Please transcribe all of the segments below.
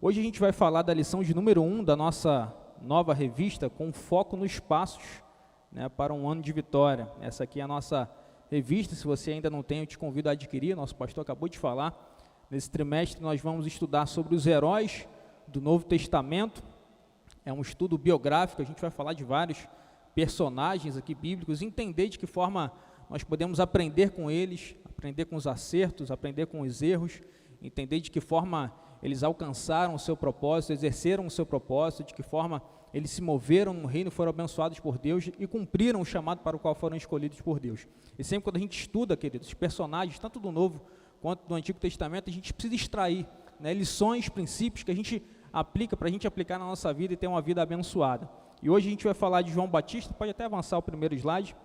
Hoje a gente vai falar da lição de número 1 da nossa nova revista, com foco nos passos, né, para um ano de vitória. Essa aqui é a nossa revista. Se você ainda não tem, eu te convido a adquirir. Nosso pastor acabou de falar. Nesse trimestre nós vamos estudar sobre os heróis do Novo Testamento. É um estudo biográfico, a gente vai falar de vários personagens aqui bíblicos, entender de que forma nós podemos aprender com eles, aprender com os acertos, aprender com os erros, entender de que forma eles alcançaram o seu propósito, exerceram o seu propósito, de que forma eles se moveram no reino, foram abençoados por Deus e cumpriram o chamado para o qual foram escolhidos por Deus. E sempre quando a gente estuda, queridos, os personagens, tanto do Novo quanto do Antigo Testamento, a gente precisa extrair, né, lições, princípios que a gente aplica, para a gente aplicar na nossa vida e ter uma vida abençoada. E hoje a gente vai falar de João Batista. Pode até avançar o primeiro slide.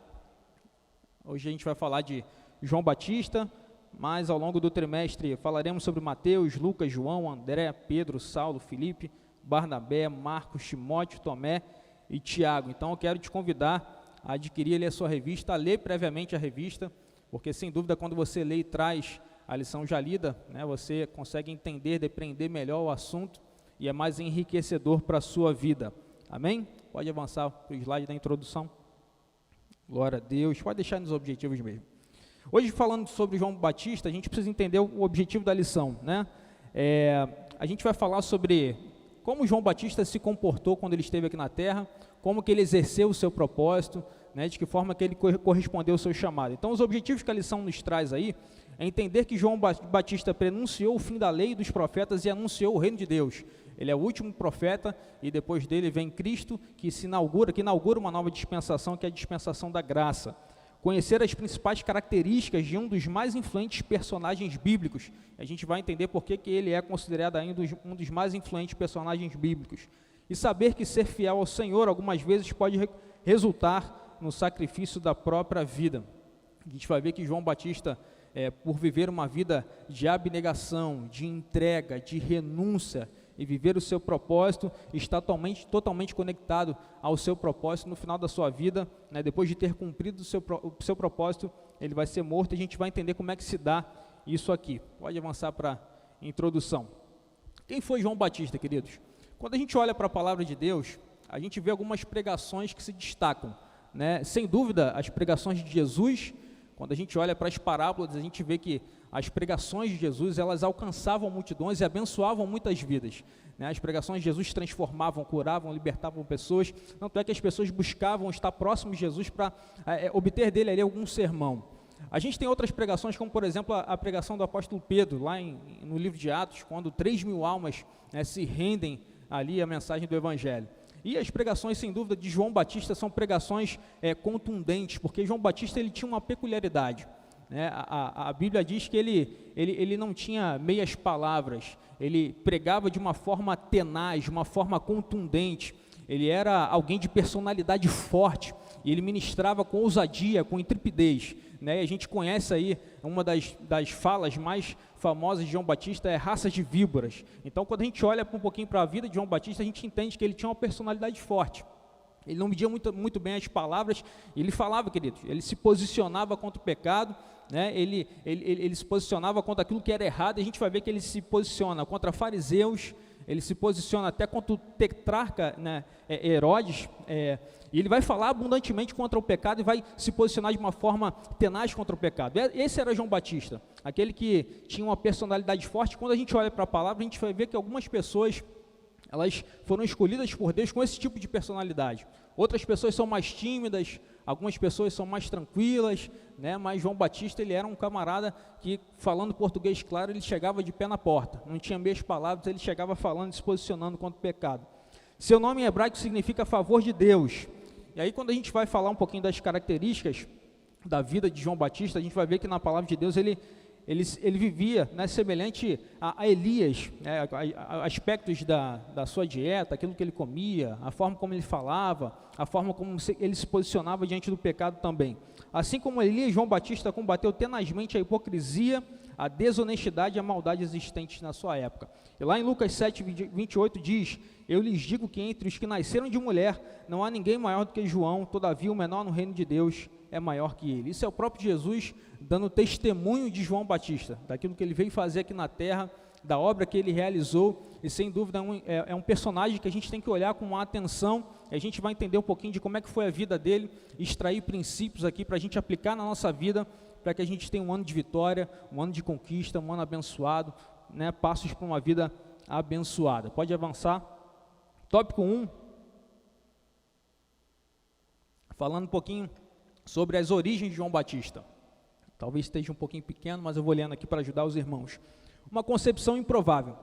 Hoje a gente vai falar de João Batista, mas ao longo do trimestre falaremos sobre Mateus, Lucas, João, André, Pedro, Saulo, Filipe, Barnabé, Marcos, Timóteo, Tomé e Tiago. Então eu quero te convidar a adquirir ali a sua revista, a ler previamente a revista, porque sem dúvida quando você lê e traz a lição já lida, né, você consegue entender, depreender melhor o assunto e é mais enriquecedor para a sua vida. Amém? Pode avançar para o slide da introdução. Glória a Deus. Pode deixar nos objetivos mesmo. Hoje, falando sobre João Batista, a gente precisa entender o objetivo da lição, né? A gente vai falar sobre como João Batista se comportou quando ele esteve aqui na terra, como que ele exerceu o seu propósito, né, de que forma que ele correspondeu ao seu chamado. Então, os objetivos que a lição nos traz aí é entender que João Batista prenunciou o fim da lei e dos profetas e anunciou o reino de Deus. Ele é o último profeta e depois dele vem Cristo, que inaugura uma nova dispensação, que é a dispensação da graça. Conhecer as principais características de um dos mais influentes personagens bíblicos. A gente vai entender por que ele é considerado ainda um dos mais influentes personagens bíblicos. E saber que ser fiel ao Senhor algumas vezes pode resultar no sacrifício da própria vida. A gente vai ver que João Batista, por viver uma vida de abnegação, de entrega, de renúncia e viver o seu propósito, está totalmente conectado ao seu propósito. No final da sua vida, né, depois de ter cumprido o seu propósito, ele vai ser morto, e a gente vai entender como é que se dá isso aqui. Pode avançar para a introdução. Quem foi João Batista, queridos? Quando a gente olha para a palavra de Deus, a gente vê algumas pregações que se destacam, né? Sem dúvida, as pregações de Jesus. Quando a gente olha para as parábolas, a gente vê que as pregações de Jesus, elas alcançavam multidões e abençoavam muitas vidas, né? As pregações de Jesus transformavam, curavam, libertavam pessoas. Tanto é que as pessoas buscavam estar próximos de Jesus para obter dele ali algum sermão. A gente tem outras pregações, como por exemplo a pregação do apóstolo Pedro, lá no livro de Atos, quando 3.000 almas, né, se rendem ali à mensagem do Evangelho. E as pregações, sem dúvida, de João Batista são pregações contundentes, porque João Batista ele tinha uma peculiaridade, né? A Bíblia diz que ele não tinha meias palavras, ele pregava de uma forma tenaz, de uma forma contundente. Ele era alguém de personalidade forte, e ele ministrava com ousadia, com intrepidez, né? E a gente conhece aí, uma das falas mais famosas de João Batista é raça de víboras. Então, quando a gente olha um pouquinho para a vida de João Batista, a gente entende que ele tinha uma personalidade forte. Ele não media muito bem as palavras, ele falava, queridos, ele se posicionava contra o pecado, né? Ele se posicionava contra aquilo que era errado, e a gente vai ver que ele se posiciona contra fariseus, ele se posiciona até contra o tetrarca, né, Herodes, e ele vai falar abundantemente contra o pecado e vai se posicionar de uma forma tenaz contra o pecado. Esse era João Batista, aquele que tinha uma personalidade forte. Quando a gente olha para a palavra, a gente vai ver que algumas pessoas, elas foram escolhidas por Deus com esse tipo de personalidade. Outras pessoas são mais tímidas, algumas pessoas são mais tranquilas, né? Mas João Batista, ele era um camarada que, falando português claro, ele chegava de pé na porta, não tinha meias palavras, ele chegava falando, se posicionando contra o pecado. Seu nome em hebraico significa favor de Deus. E aí, quando a gente vai falar um pouquinho das características da vida de João Batista, a gente vai ver que na palavra de Deus ele vivia, né, semelhante a Elias, né, aspectos da sua dieta, aquilo que ele comia, a forma como ele falava, a forma como ele se posicionava diante do pecado também. Assim como Elias, João Batista combateu tenazmente a hipocrisia, a desonestidade e a maldade existentes na sua época. E lá em Lucas 7:28 diz: eu lhes digo que entre os que nasceram de mulher não há ninguém maior do que João, todavia o menor no reino de Deus é maior que ele. Isso é o próprio Jesus dando testemunho de João Batista, daquilo que ele veio fazer aqui na terra da obra que ele realizou, e sem dúvida é um personagem que a gente tem que olhar com uma atenção, e a gente vai entender um pouquinho de como é que foi a vida dele, extrair princípios aqui para a gente aplicar na nossa vida, para que a gente tenha um ano de vitória, um ano de conquista, um ano abençoado, né, passos para uma vida abençoada. Pode avançar. Tópico 1, falando um pouquinho sobre as origens de João Batista. Talvez esteja um pouquinho pequeno, mas eu vou lendo aqui para ajudar os irmãos. Uma concepção improvável.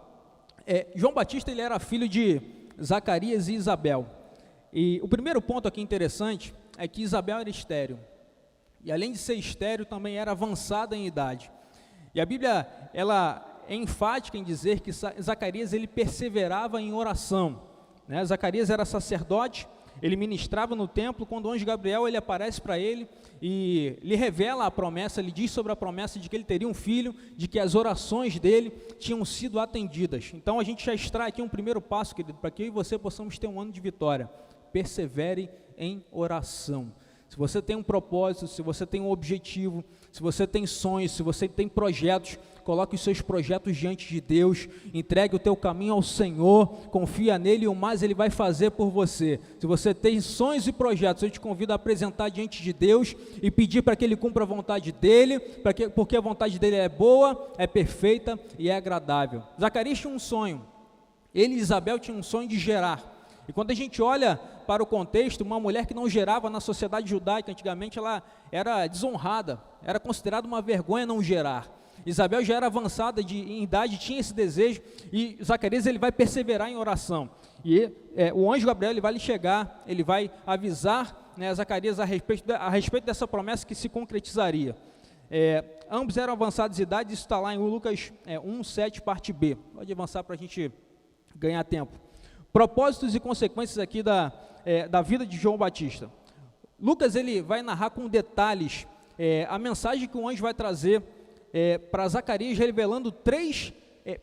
João Batista, ele era filho de Zacarias e Isabel. E o primeiro ponto aqui interessante é que Isabel era estéril. E além de ser estéril, também era avançada em idade. E a Bíblia, ela é enfática em dizer que Zacarias, ele perseverava em oração, né? Zacarias era sacerdote, ele ministrava no templo, quando o anjo Gabriel, ele aparece para ele e lhe revela a promessa, ele diz sobre a promessa de que ele teria um filho, de que as orações dele tinham sido atendidas. Então a gente já extrai aqui um primeiro passo, querido, para que eu e você possamos ter um ano de vitória. Persevere em oração. Se você tem um propósito, se você tem um objetivo, se você tem sonhos, se você tem projetos, coloque os seus projetos diante de Deus, entregue o teu caminho ao Senhor, confia nele e o mais ele vai fazer por você. Se você tem sonhos e projetos, eu te convido a apresentar diante de Deus e pedir para que ele cumpra a vontade dele, porque a vontade dele é boa, é perfeita e é agradável. Zacarias tinha um sonho, ele e Isabel tinham um sonho de gerar. E quando a gente olha para o contexto, uma mulher que não gerava na sociedade judaica, antigamente ela era desonrada, era considerada uma vergonha não gerar. Isabel já era avançada em idade, tinha esse desejo, e Zacarias ele vai perseverar em oração. E o anjo Gabriel ele vai lhe chegar, ele vai avisar, né, Zacarias a respeito dessa promessa que se concretizaria. Ambos eram avançados de idade, isso está lá em Lucas 1:7, parte B. Pode avançar para a gente ganhar tempo. Propósitos e consequências aqui da vida de João Batista. Lucas ele vai narrar com detalhes a mensagem que o anjo vai trazer para Zacarias, revelando 3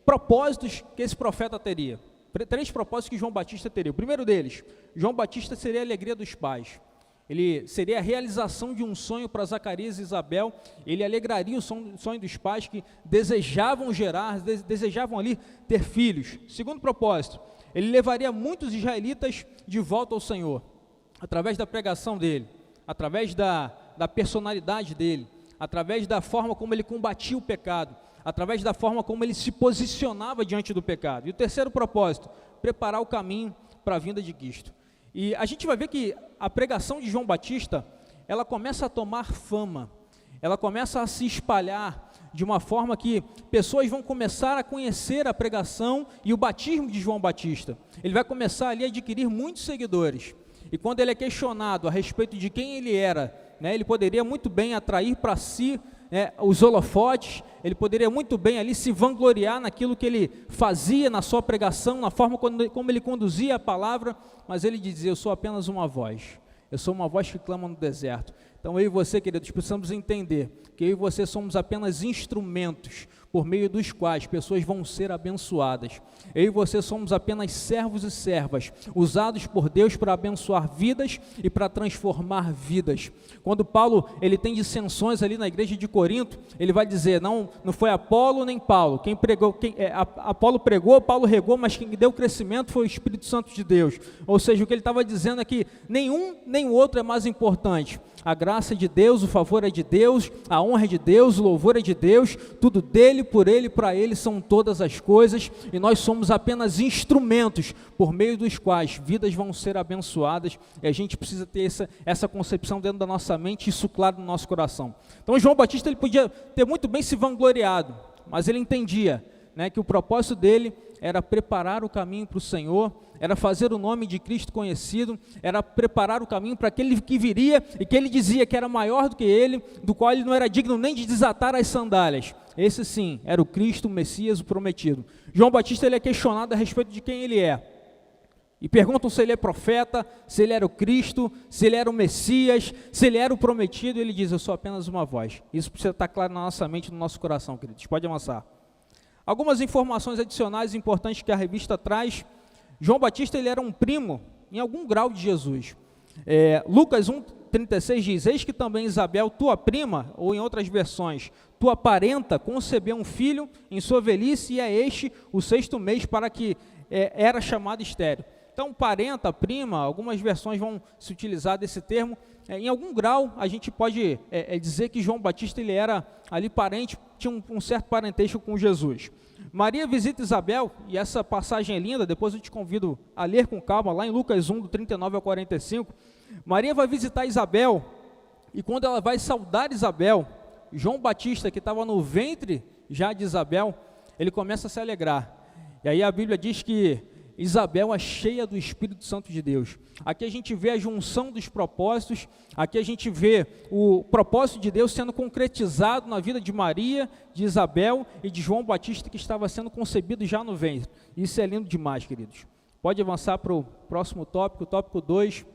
propósitos que esse profeta teria. 3 propósitos que João Batista teria. O primeiro deles, João Batista seria a alegria dos pais. Ele seria a realização de um sonho para Zacarias e Isabel. Ele alegraria o sonho dos pais que desejavam gerar, desejavam ali ter filhos. Segundo propósito, ele levaria muitos israelitas de volta ao Senhor, através da pregação dele, através da personalidade dele, através da forma como ele combatia o pecado, através da forma como ele se posicionava diante do pecado. E o terceiro propósito, preparar o caminho para a vinda de Cristo. E a gente vai ver que a pregação de João Batista, ela começa a tomar fama, ela começa a se espalhar de uma forma que pessoas vão começar a conhecer a pregação e o batismo de João Batista. Ele vai começar ali a adquirir muitos seguidores. E quando ele é questionado a respeito de quem ele era, né, ele poderia muito bem atrair para si os holofotes, ele poderia muito bem ali se vangloriar naquilo que ele fazia na sua pregação, na forma como ele conduzia a palavra, mas ele dizia: eu sou apenas uma voz, eu sou uma voz que clama no deserto. Então eu e você, queridos, precisamos entender que eu e você somos apenas instrumentos por meio dos quais pessoas vão ser abençoadas. Eu e você somos apenas servos e servas, usados por Deus para abençoar vidas e para transformar vidas. Quando Paulo ele tem dissensões ali na igreja de Corinto, ele vai dizer: não foi Apolo nem Paulo, Apolo pregou, Paulo regou, mas quem deu crescimento foi o Espírito Santo de Deus. Ou seja, o que ele estava dizendo é que nenhum nem o outro é mais importante. A graça é de Deus, o favor é de Deus, a honra é de Deus, o louvor é de Deus, tudo dele, por ele, para ele são todas as coisas, e nós somos apenas instrumentos por meio dos quais vidas vão ser abençoadas, e a gente precisa ter essa concepção dentro da nossa mente, isso claro no nosso coração. Então João Batista ele podia ter muito bem se vangloriado, mas ele entendia, né, que o propósito dele era preparar o caminho para o Senhor, era fazer o nome de Cristo conhecido, era preparar o caminho para aquele que viria e que ele dizia que era maior do que ele, do qual ele não era digno nem de desatar as sandálias. Esse sim, era o Cristo, o Messias, o prometido. João Batista ele é questionado a respeito de quem ele é. E perguntam se ele é profeta, se ele era o Cristo, se ele era o Messias, se ele era o prometido. Ele diz: eu sou apenas uma voz. Isso precisa estar claro na nossa mente, no nosso coração, queridos. Pode avançar. Algumas informações adicionais importantes que a revista traz. João Batista ele era um primo, em algum grau, de Jesus. Lucas 1, 36 diz: eis que também Isabel, tua prima, ou em outras versões, tua parenta, concebeu um filho em sua velhice, e é este o 6º mês para que era chamado estéril. Então, parenta, prima, algumas versões vão se utilizar desse termo. Em algum grau, a gente pode dizer que João Batista ele era ali parente, tinha um certo parentesco com Jesus. Maria visita Isabel, e essa passagem é linda, depois eu te convido a ler com calma, lá em Lucas 1, do 39 ao 45. Maria vai visitar Isabel, e quando ela vai saudar Isabel, João Batista, que estava no ventre já de Isabel, ele começa a se alegrar. E aí a Bíblia diz que Isabel é cheia do Espírito Santo de Deus. Aqui a gente vê a junção dos propósitos, aqui a gente vê o propósito de Deus sendo concretizado na vida de Maria, de Isabel e de João Batista, que estava sendo concebido já no ventre. Isso é lindo demais, queridos. Pode avançar para o próximo tópico, o tópico 2.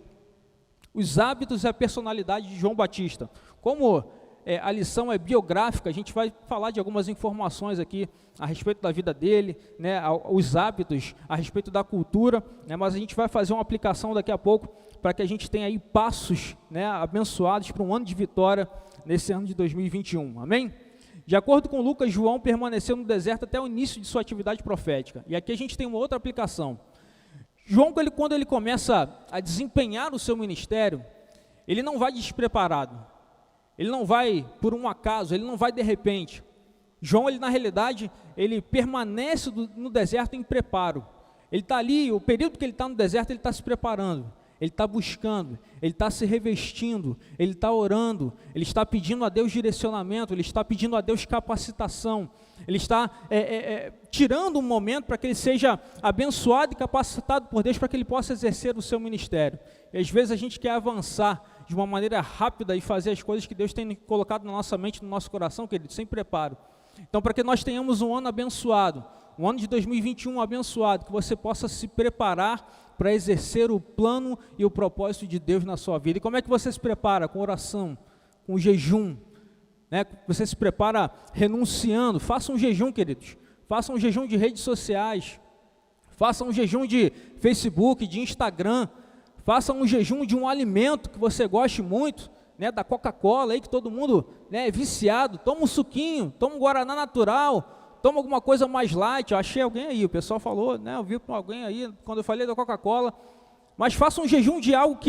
Os hábitos e a personalidade de João Batista. Como a lição é biográfica, a gente vai falar de algumas informações aqui a respeito da vida dele, né, os hábitos, a respeito da cultura, né, mas a gente vai fazer uma aplicação daqui a pouco para que a gente tenha aí passos, né, abençoados para um ano de vitória nesse ano de 2021, amém? De acordo com Lucas, João permaneceu no deserto até o início de sua atividade profética, e aqui a gente tem uma outra aplicação. João, quando ele começa a desempenhar o seu ministério, ele não vai despreparado. Ele não vai por um acaso, ele não vai de repente. João, ele na realidade, ele permanece no deserto em preparo. Ele está ali, o período que ele está no deserto, ele está se preparando. Ele está buscando, ele está se revestindo, ele está orando, ele está pedindo a Deus direcionamento, ele está pedindo a Deus capacitação. Ele está tirando um momento para que ele seja abençoado e capacitado por Deus para que ele possa exercer o seu ministério. E às vezes a gente quer avançar de uma maneira rápida e fazer as coisas que Deus tem colocado na nossa mente, no nosso coração, querido, sem preparo. Então, para que nós tenhamos um ano abençoado, um ano de 2021 abençoado, que você possa se preparar para exercer o plano e o propósito de Deus na sua vida. E como é que você se prepara? Com oração, com jejum, né? Você se prepara renunciando. Faça um jejum, queridos. Faça um jejum de redes sociais. Faça um jejum de Facebook, de Instagram. Faça um jejum de um alimento que você goste muito, né, da Coca-Cola, aí que todo mundo, né, é viciado. Toma um suquinho, toma um Guaraná natural, toma alguma coisa mais light. Eu achei alguém aí, o pessoal falou, né, eu vi com alguém aí, quando eu falei da Coca-Cola. Mas faça um jejum de algo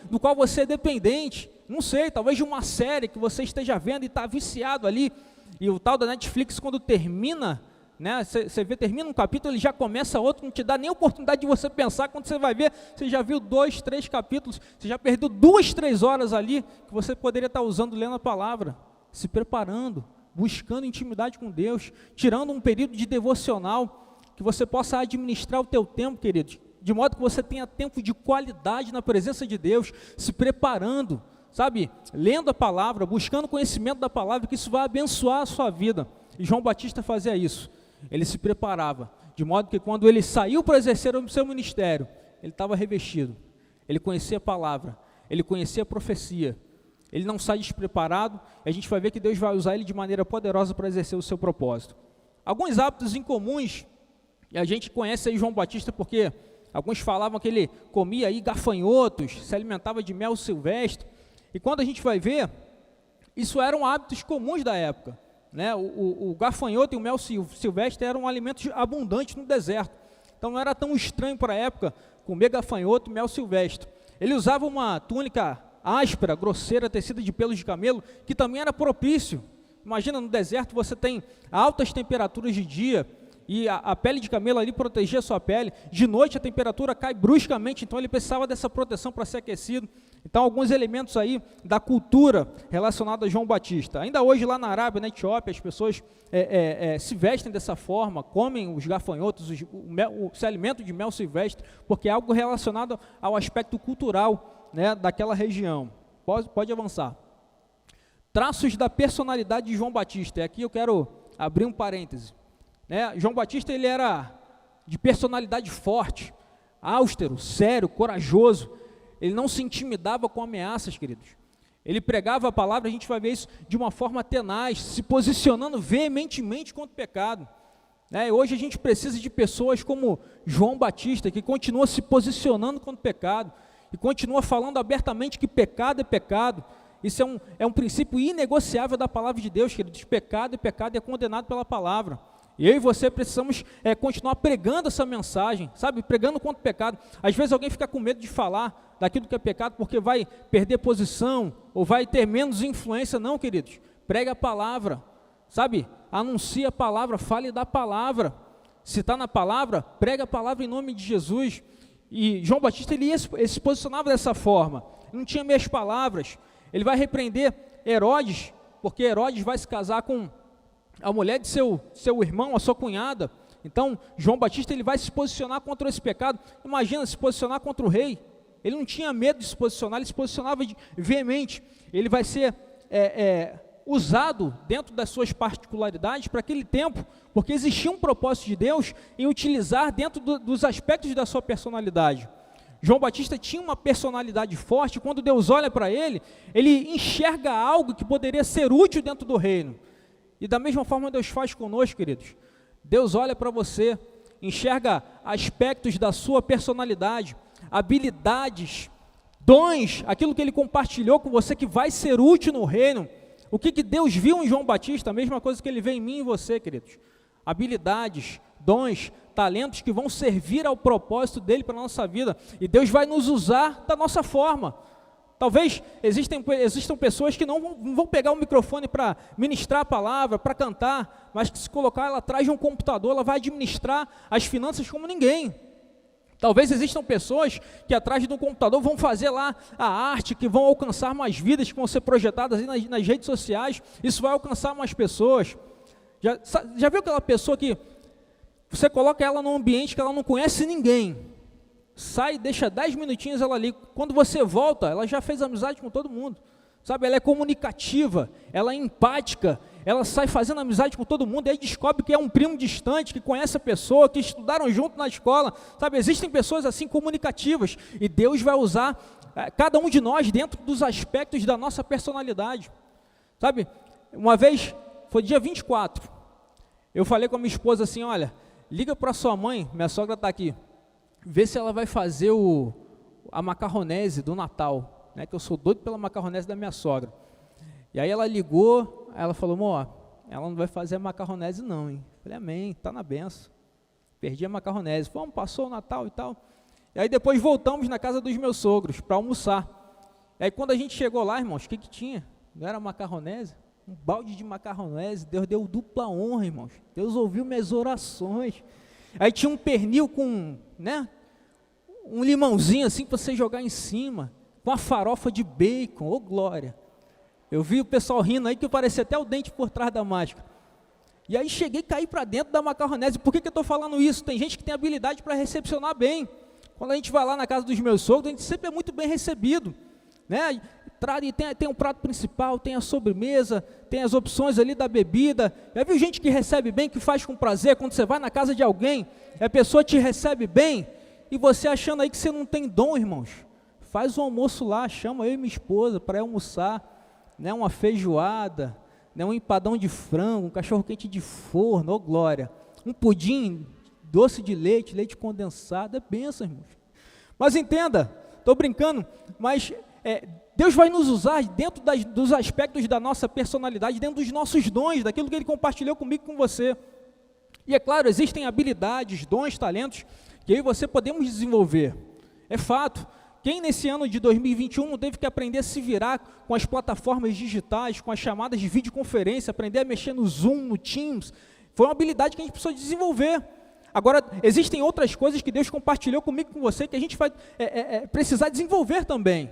do qual você é dependente. Não sei, talvez de uma série que você esteja vendo e está viciado ali. E o tal da Netflix, quando termina, né, você vê, termina um capítulo, ele já começa outro, não te dá nem oportunidade de você pensar. Quando você vai ver, você já viu 2, 3 capítulos, você já perdeu 2, 3 horas ali, que você poderia estar usando, lendo a palavra, se preparando, buscando intimidade com Deus, tirando um período de devocional, que você possa administrar o teu tempo, queridos, de modo que você tenha tempo de qualidade na presença de Deus, se preparando, sabe, lendo a palavra, buscando conhecimento da palavra, que isso vai abençoar a sua vida. E João Batista fazia isso. Ele se preparava, de modo que quando ele saiu para exercer o seu ministério, ele estava revestido, ele conhecia a palavra, ele conhecia a profecia, ele não sai despreparado, e a gente vai ver que Deus vai usar ele de maneira poderosa para exercer o seu propósito. Alguns hábitos incomuns, e a gente conhece aí João Batista porque alguns falavam que ele comia aí gafanhotos, se alimentava de mel silvestre, e quando a gente vai ver, isso eram hábitos comuns da época. Né, o gafanhoto e o mel silvestre eram alimentos abundantes no deserto, então não era tão estranho para a época comer gafanhoto e mel silvestre. Ele usava uma túnica áspera, grosseira, tecida de pelos de camelo, que também era propício. Imagina, no deserto você tem altas temperaturas de dia, e a pele de camelo ali protegia a sua pele, de noite a temperatura cai bruscamente, então ele precisava dessa proteção para ser aquecido. Então, alguns elementos aí da cultura relacionada a João Batista. Ainda hoje lá na Arábia, na Etiópia, as pessoas se vestem dessa forma, comem os gafanhotos, se alimentam de mel silvestre, porque é algo relacionado ao aspecto cultural, né, daquela região. Pode avançar. Traços da personalidade de João Batista. E aqui eu quero abrir um parêntese. Né? João Batista, ele era de personalidade forte, austero, sério, corajoso. Ele não se intimidava com ameaças, queridos. Ele pregava a palavra, a gente vai ver isso de uma forma tenaz, se posicionando veementemente contra o pecado. Né? Hoje a gente precisa de pessoas como João Batista, que continua se posicionando contra o pecado, e continua falando abertamente que pecado é pecado. Isso é um princípio inegociável da palavra de Deus, queridos. Pecado é pecado e é condenado pela palavra. E eu e você precisamos continuar pregando essa mensagem, sabe? Pregando contra o pecado. Às vezes alguém fica com medo de falar daquilo que é pecado porque vai perder posição ou vai ter menos influência. Não, queridos. Prega a palavra, sabe? Anuncie a palavra, fale da palavra. Se está na palavra, prega a palavra em nome de Jesus. E João Batista, ele se posicionava dessa forma. Ele não tinha meias palavras. Ele vai repreender Herodes, porque Herodes vai se casar com a mulher de seu irmão, a sua cunhada. Então, João Batista, ele vai se posicionar contra esse pecado. Imagina, se posicionar contra o rei. Ele não tinha medo de se posicionar, ele se posicionava veemente. Ele vai ser usado dentro das suas particularidades para aquele tempo, porque existia um propósito de Deus em utilizar dentro dos aspectos da sua personalidade. João Batista tinha uma personalidade forte. Quando Deus olha para ele enxerga algo que poderia ser útil dentro do reino. E da mesma forma Deus faz conosco, queridos. Deus olha para você, enxerga aspectos da sua personalidade, habilidades, dons, aquilo que Ele compartilhou com você que vai ser útil no reino. O que Deus viu em João Batista? A mesma coisa que Ele vê em mim e em você, queridos. Habilidades, dons, talentos que vão servir ao propósito dEle para a nossa vida. E Deus vai nos usar da nossa forma. Talvez existam pessoas que não vão pegar o microfone para ministrar a palavra, para cantar, mas que se colocar ela atrás de um computador, ela vai administrar as finanças como ninguém. Talvez existam pessoas que atrás de um computador vão fazer lá a arte, que vão alcançar mais vidas, que vão ser projetadas aí nas redes sociais. Isso vai alcançar mais pessoas. Já viu aquela pessoa que você coloca ela num ambiente que ela não conhece ninguém, sai, deixa 10 minutinhos ela ali, quando você volta, ela já fez amizade com todo mundo, sabe? Ela é comunicativa, ela é empática, ela sai fazendo amizade com todo mundo, e aí descobre que é um primo distante, que conhece a pessoa, que estudaram junto na escola, sabe? Existem pessoas assim comunicativas, e Deus vai usar cada um de nós dentro dos aspectos da nossa personalidade, sabe? Uma vez, foi dia 24, eu falei com a minha esposa assim, olha, liga para sua mãe, minha sogra está aqui, vê se ela vai fazer a macarronese do Natal, né, que eu sou doido pela macarronese da minha sogra. E aí ela ligou, ela falou, amor, ela não vai fazer a macarronese não, hein? Falei, amém, tá na benção. Perdi a macarronese. Vamos, passou o Natal e tal. E aí depois voltamos na casa dos meus sogros para almoçar. E aí quando a gente chegou lá, irmãos, o que tinha? Não era macarronese? Um balde de macarronese. Deus deu dupla honra, irmãos. Deus ouviu minhas orações. Aí tinha um pernil com, né, um limãozinho assim para você jogar em cima, com a farofa de bacon, ô glória. Eu vi o pessoal rindo aí que parecia até o dente por trás da máscara. E aí cheguei e caí para dentro da macarronese. Por que eu estou falando isso? Tem gente que tem habilidade para recepcionar bem. Quando a gente vai lá na casa dos meus sogros, a gente sempre é muito bem recebido, né? Tem um prato principal, tem a sobremesa, tem as opções ali da bebida. Já viu gente que recebe bem, que faz com prazer? Quando você vai na casa de alguém, a pessoa te recebe bem, e você achando aí que você não tem dom, irmãos, faz um almoço lá, chama eu e minha esposa para almoçar, né, uma feijoada, né, um empadão de frango, um cachorro quente de forno, ô glória, um pudim, doce de leite, leite condensado, é bênção, irmãos. Mas entenda, estou brincando, mas Deus vai nos usar dentro dos aspectos da nossa personalidade, dentro dos nossos dons, daquilo que Ele compartilhou comigo e com você. E é claro, existem habilidades, dons, talentos, que eu e você podemos desenvolver. É fato. Quem nesse ano de 2021 não teve que aprender a se virar com as plataformas digitais, com as chamadas de videoconferência, aprender a mexer no Zoom, no Teams, foi uma habilidade que a gente precisou desenvolver. Agora, existem outras coisas que Deus compartilhou comigo e com você, que a gente vai precisar desenvolver também.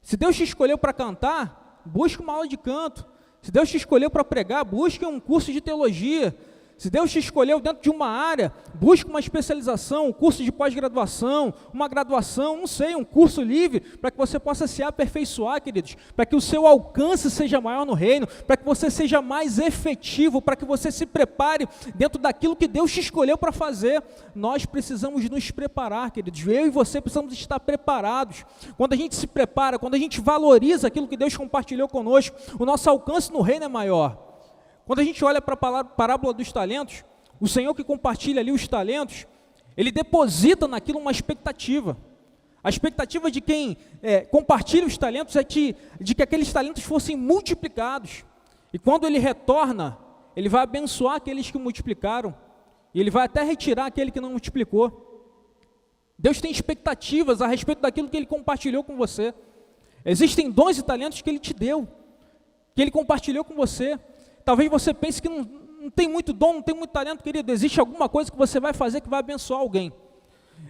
Se Deus te escolheu para cantar, busque uma aula de canto. Se Deus te escolheu para pregar, busque um curso de teologia. Se Deus te escolheu dentro de uma área, busque uma especialização, um curso de pós-graduação, uma graduação, não sei, um curso livre, para que você possa se aperfeiçoar, queridos, para que o seu alcance seja maior no reino, para que você seja mais efetivo, para que você se prepare dentro daquilo que Deus te escolheu para fazer. Nós precisamos nos preparar, queridos, eu e você precisamos estar preparados. Quando a gente se prepara, quando a gente valoriza aquilo que Deus compartilhou conosco, o nosso alcance no reino é maior. Quando a gente olha para a parábola dos talentos, o Senhor que compartilha ali os talentos, Ele deposita naquilo uma expectativa. A expectativa de quem compartilha os talentos é de que aqueles talentos fossem multiplicados. E quando ele retorna, ele vai abençoar aqueles que multiplicaram, e ele vai até retirar aquele que não multiplicou. Deus tem expectativas a respeito daquilo que ele compartilhou com você. Existem dons e talentos que ele te deu, que ele compartilhou com você. Talvez você pense que não tem muito dom, não tem muito talento, querido. Existe alguma coisa que você vai fazer que vai abençoar alguém.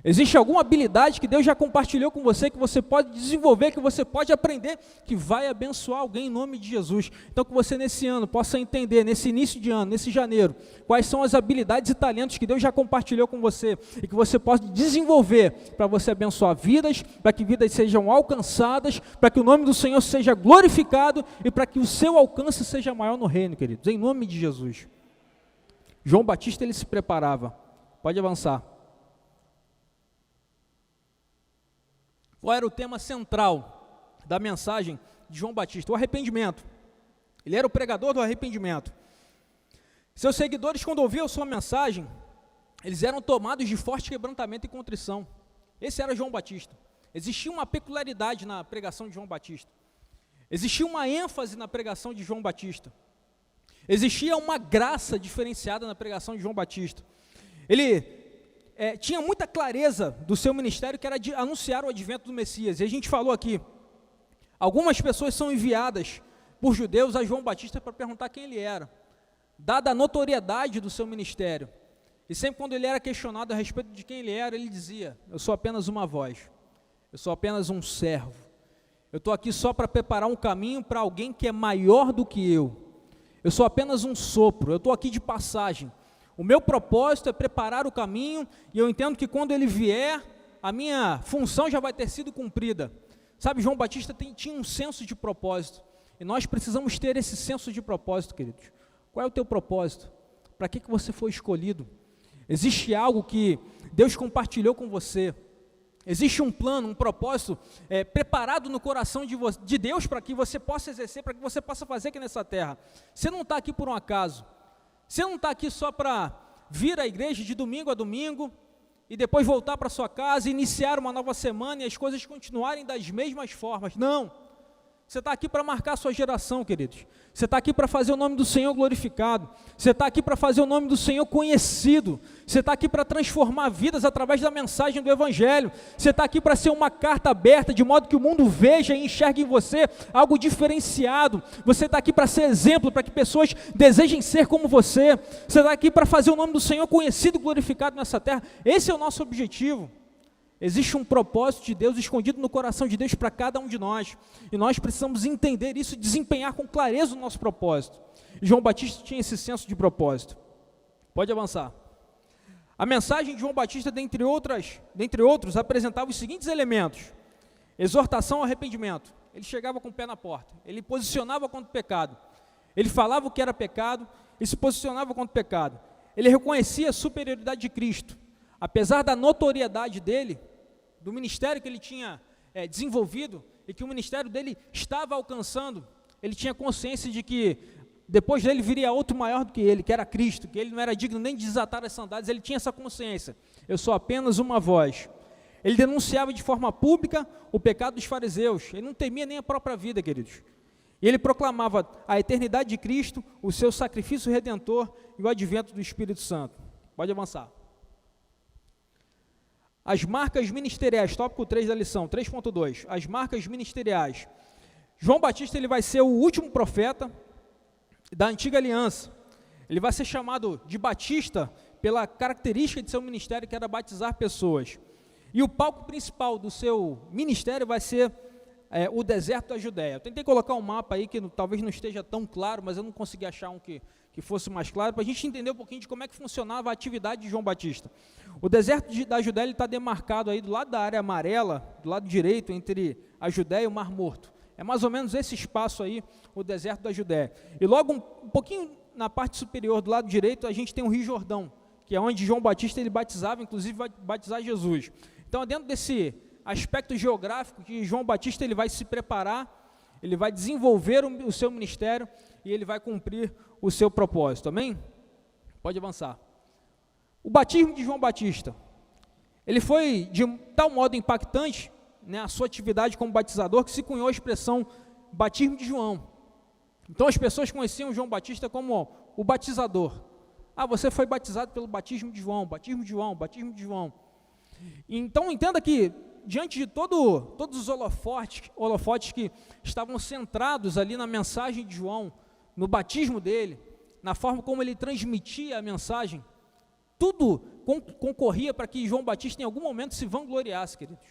Existe alguma habilidade que Deus já compartilhou com você, que você pode desenvolver, que você pode aprender, que vai abençoar alguém em nome de Jesus. Então que você nesse ano possa entender, nesse início de ano, nesse janeiro, quais são as habilidades e talentos que Deus já compartilhou com você, e que você possa desenvolver para você abençoar vidas, para que vidas sejam alcançadas, para que o nome do Senhor seja glorificado, e para que o seu alcance seja maior no reino, queridos, em nome de Jesus. João Batista, ele se preparava. Pode avançar. Qual era o tema central da mensagem de João Batista? O arrependimento. Ele era o pregador do arrependimento. Seus seguidores, quando ouviam sua mensagem, eles eram tomados de forte quebrantamento e contrição. Esse era João Batista. Existia uma peculiaridade na pregação de João Batista. Existia uma ênfase na pregação de João Batista. Existia uma graça diferenciada na pregação de João Batista. Ele tinha muita clareza do seu ministério, que era de anunciar o advento do Messias. E a gente falou aqui, algumas pessoas são enviadas por judeus a João Batista para perguntar quem ele era, dada a notoriedade do seu ministério. E sempre quando ele era questionado a respeito de quem ele era, ele dizia: eu sou apenas uma voz, eu sou apenas um servo, eu estou aqui só para preparar um caminho para alguém que é maior do que eu sou apenas um sopro, eu estou aqui de passagem. O meu propósito é preparar o caminho, e eu entendo que quando ele vier, a minha função já vai ter sido cumprida. Sabe, João Batista tinha um senso de propósito, e nós precisamos ter esse senso de propósito, queridos. Qual é o teu propósito? Para que você foi escolhido? Existe algo que Deus compartilhou com você? Existe um plano, um propósito preparado no coração de Deus para que você possa exercer, para que você possa fazer aqui nessa terra. Você não está aqui por um acaso. Você não está aqui só para vir à igreja de domingo a domingo e depois voltar para sua casa, iniciar uma nova semana e as coisas continuarem das mesmas formas. Não. Você está aqui para marcar a sua geração, queridos. Você está aqui para fazer o nome do Senhor glorificado. Você está aqui para fazer o nome do Senhor conhecido. Você está aqui para transformar vidas através da mensagem do Evangelho. Você está aqui para ser uma carta aberta, de modo que o mundo veja e enxergue em você algo diferenciado. Você está aqui para ser exemplo, para que pessoas desejem ser como você. Você está aqui para fazer o nome do Senhor conhecido e glorificado nessa terra. Esse é o nosso objetivo. Existe um propósito de Deus escondido no coração de Deus para cada um de nós, e nós precisamos entender isso e desempenhar com clareza o nosso propósito. E João Batista tinha esse senso de propósito. Pode avançar. A mensagem de João Batista, dentre outros, apresentava os seguintes elementos: exortação ao arrependimento. Ele chegava com o pé na porta, ele posicionava contra o pecado, ele falava o que era pecado e se posicionava contra o pecado. Ele reconhecia a superioridade de Cristo. Apesar da notoriedade dele, do ministério que ele tinha desenvolvido e que o ministério dele estava alcançando, ele tinha consciência de que depois dele viria outro maior do que ele, que era Cristo, que ele não era digno nem de desatar as sandálias. Ele tinha essa consciência: eu sou apenas uma voz. Ele denunciava de forma pública o pecado dos fariseus, ele não temia nem a própria vida, queridos. E ele proclamava a eternidade de Cristo, o seu sacrifício redentor e o advento do Espírito Santo. Pode avançar. As marcas ministeriais, tópico 3 da lição, 3.2, as marcas ministeriais. João Batista, ele vai ser o último profeta da antiga aliança. Ele vai ser chamado de Batista pela característica de seu ministério, que era batizar pessoas. E o palco principal do seu ministério vai ser o deserto da Judéia. Eu tentei colocar um mapa aí que talvez não esteja tão claro, mas eu não consegui achar um que fosse mais claro, para a gente entender um pouquinho de como é que funcionava a atividade de João Batista. O deserto da Judéia está demarcado aí do lado da área amarela, do lado direito, entre a Judéia e o Mar Morto. É mais ou menos esse espaço aí, o deserto da Judéia. E logo um pouquinho na parte superior, do lado direito, a gente tem o Rio Jordão, que é onde João Batista ele batizava, inclusive vai batizar Jesus. Então, dentro desse aspecto geográfico que João Batista ele vai se preparar, ele vai desenvolver o seu ministério e ele vai cumprir o seu propósito, amém? Pode avançar. O batismo de João Batista, ele foi de tal modo impactante né, a sua atividade como batizador, que se cunhou a expressão batismo de João. Então as pessoas conheciam João Batista como o batizador. Ah, você foi batizado pelo batismo de João, batismo de João, batismo de João. Então entenda que, diante de todos os holofotes que estavam centrados ali na mensagem de João, no batismo dele, na forma como ele transmitia a mensagem, tudo concorria para que João Batista em algum momento se vangloriasse, queridos.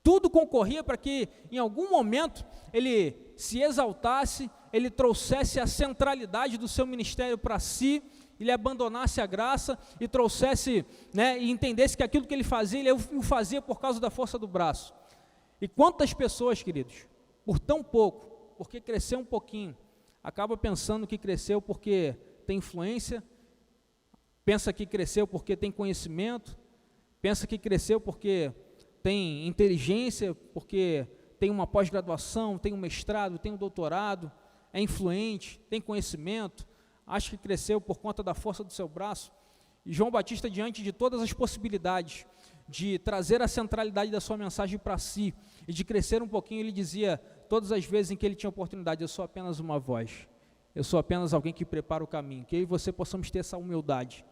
Tudo concorria para que em algum momento ele se exaltasse, ele trouxesse a centralidade do seu ministério para si, ele abandonasse a graça e trouxesse, né, e entendesse que aquilo que ele fazia, ele o fazia por causa da força do braço. E quantas pessoas, queridos, por tão pouco, porque cresceu um pouquinho, acaba pensando que cresceu porque tem influência, pensa que cresceu porque tem conhecimento, pensa que cresceu porque tem inteligência, porque tem uma pós-graduação, tem um mestrado, tem um doutorado, é influente, tem conhecimento, acha que cresceu por conta da força do seu braço. E João Batista, diante de todas as possibilidades de trazer a centralidade da sua mensagem para si e de crescer um pouquinho, ele dizia, todas as vezes em que ele tinha oportunidade, eu sou apenas uma voz, eu sou apenas alguém que prepara o caminho. Que eu e você possamos ter essa humildade,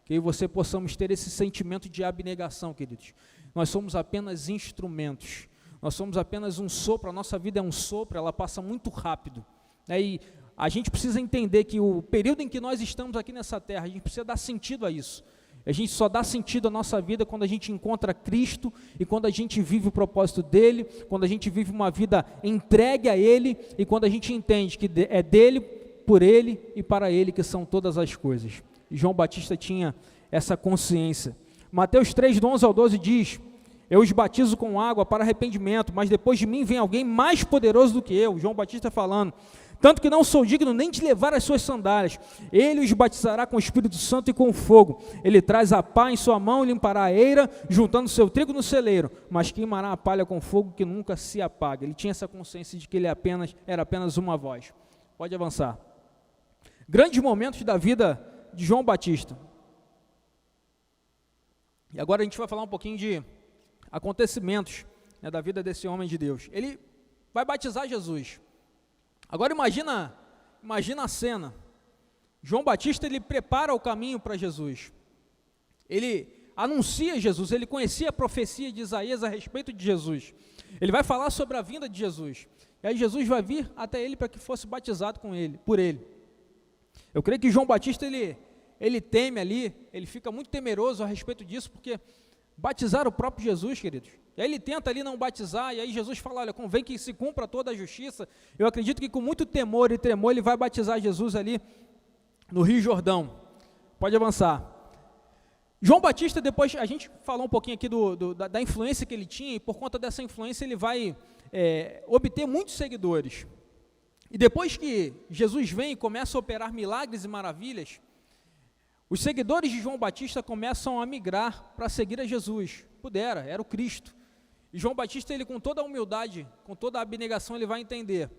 que eu e você possamos ter esse sentimento de abnegação, queridos. Nós somos apenas instrumentos, nós somos apenas um sopro, a nossa vida é um sopro, ela passa muito rápido, né? E a gente precisa entender que o período em que nós estamos aqui nessa terra, a gente precisa dar sentido a isso. A gente só dá sentido à nossa vida quando a gente encontra Cristo e quando a gente vive o propósito dEle, quando a gente vive uma vida entregue a Ele e quando a gente entende que é dEle, por Ele e para Ele que são todas as coisas. E João Batista tinha essa consciência. Mateus 3, do 11 ao 12 diz, eu os batizo com água para arrependimento, mas depois de mim vem alguém mais poderoso do que eu, João Batista falando, tanto que não sou digno nem de levar as suas sandálias, ele os batizará com o Espírito Santo e com fogo, ele traz a pá em sua mão e limpará a eira, juntando seu trigo no celeiro, mas queimará a palha com fogo que nunca se apaga. Ele tinha essa consciência de que ele era apenas uma voz. Pode avançar. Grandes momentos da vida de João Batista. E agora a gente vai falar um pouquinho de acontecimentos, né, da vida desse homem de Deus. Ele vai batizar Jesus. Agora imagina a cena. João Batista, ele prepara o caminho para Jesus. Ele anuncia Jesus, ele conhecia a profecia de Isaías a respeito de Jesus. Ele vai falar sobre a vinda de Jesus. E aí Jesus vai vir até ele para que fosse batizado por ele. Eu creio que João Batista, ele teme ali, ele fica muito temeroso a respeito disso, porque batizar o próprio Jesus, queridos. E aí ele tenta ali não batizar, e aí Jesus fala, olha, convém que se cumpra toda a justiça. Eu acredito que com muito temor e tremor, ele vai batizar Jesus ali no Rio Jordão. Pode avançar. João Batista, depois, a gente falou um pouquinho aqui da influência que ele tinha, e por conta dessa influência ele vai obter muitos seguidores. E depois que Jesus vem e começa a operar milagres e maravilhas, os seguidores de João Batista começam a migrar para seguir a Jesus. Era o Cristo. E João Batista, ele com toda a humildade, com toda a abnegação, ele vai entender,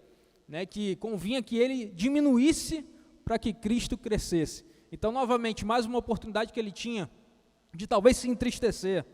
né, que convinha que ele diminuísse para que Cristo crescesse. Então, novamente, mais uma oportunidade que ele tinha de talvez se entristecer,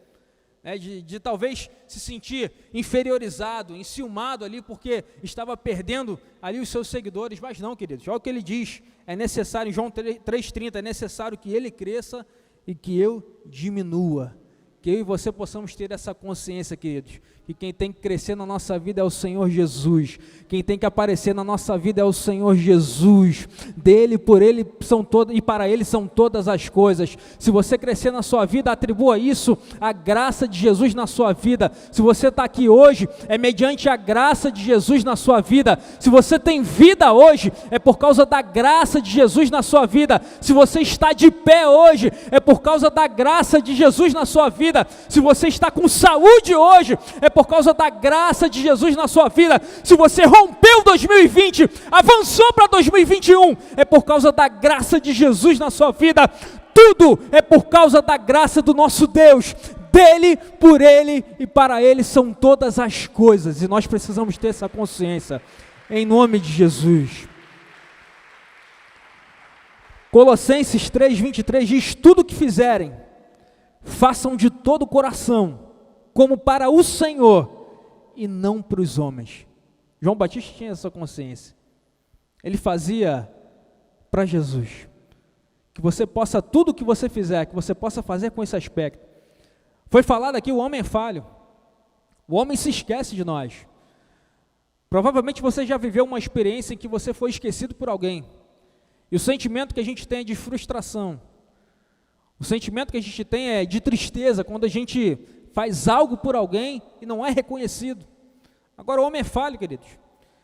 né, de talvez se sentir inferiorizado, enciumado ali, porque estava perdendo ali os seus seguidores. Mas não, queridos, olha o que ele diz, é necessário, em João 3,30, é necessário que ele cresça e que eu diminua. Que eu e você possamos ter essa consciência, queridos, que quem tem que crescer na nossa vida é o Senhor Jesus, quem tem que aparecer na nossa vida é o Senhor Jesus, dele, por ele são todas, e para ele são todas as coisas. Se você crescer na sua vida, atribua isso à graça de Jesus na sua vida. Se você está aqui hoje, é mediante a graça de Jesus na sua vida. Se você tem vida hoje, é por causa da graça de Jesus na sua vida. Se você está de pé hoje, é por causa da graça de Jesus na sua vida. Se você está com saúde hoje, é por causa da graça de Jesus na sua vida. Se você rompeu 2020, avançou para 2021, é por causa da graça de Jesus na sua vida. Tudo é por causa da graça do nosso Deus. Dele, por ele e para ele são todas as coisas. E nós precisamos ter essa consciência, em nome de Jesus. Colossenses 3,23 diz, tudo o que fizerem, façam de todo o coração, como para o Senhor e não para os homens. João Batista tinha essa consciência. Ele fazia para Jesus. Que você possa, tudo que você fizer, que você possa fazer com esse aspecto. Foi falado aqui, o homem é falho. O homem se esquece de nós. Provavelmente você já viveu uma experiência em que você foi esquecido por alguém. E o sentimento que a gente tem é de frustração. O sentimento que a gente tem é de tristeza quando a gente faz algo por alguém e não é reconhecido. Agora o homem é falho, queridos.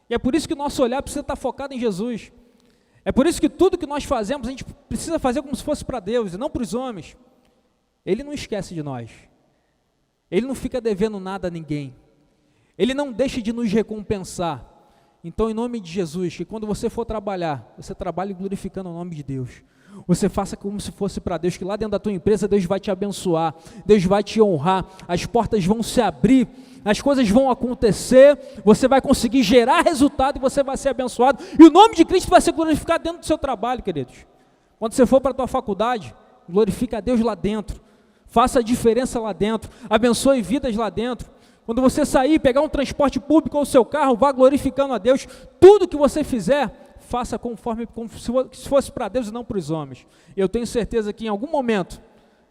E é por isso que o nosso olhar precisa estar focado em Jesus. É por isso que tudo que nós fazemos, a gente precisa fazer como se fosse para Deus e não para os homens. Ele não esquece de nós. Ele não fica devendo nada a ninguém. Ele não deixa de nos recompensar. Então, em nome de Jesus, que quando você for trabalhar, você trabalhe glorificando o nome de Deus. Você faça como se fosse para Deus, que lá dentro da tua empresa Deus vai te abençoar, Deus vai te honrar, as portas vão se abrir, as coisas vão acontecer, você vai conseguir gerar resultado e você vai ser abençoado. E o nome de Cristo vai ser glorificado dentro do seu trabalho, queridos. Quando você for para a tua faculdade, glorifica a Deus lá dentro, faça a diferença lá dentro, abençoe vidas lá dentro. Quando você sair, pegar um transporte público ou o seu carro, vá glorificando a Deus. Tudo que você fizer, faça como se fosse para Deus e não para os homens. Eu tenho certeza que em algum momento,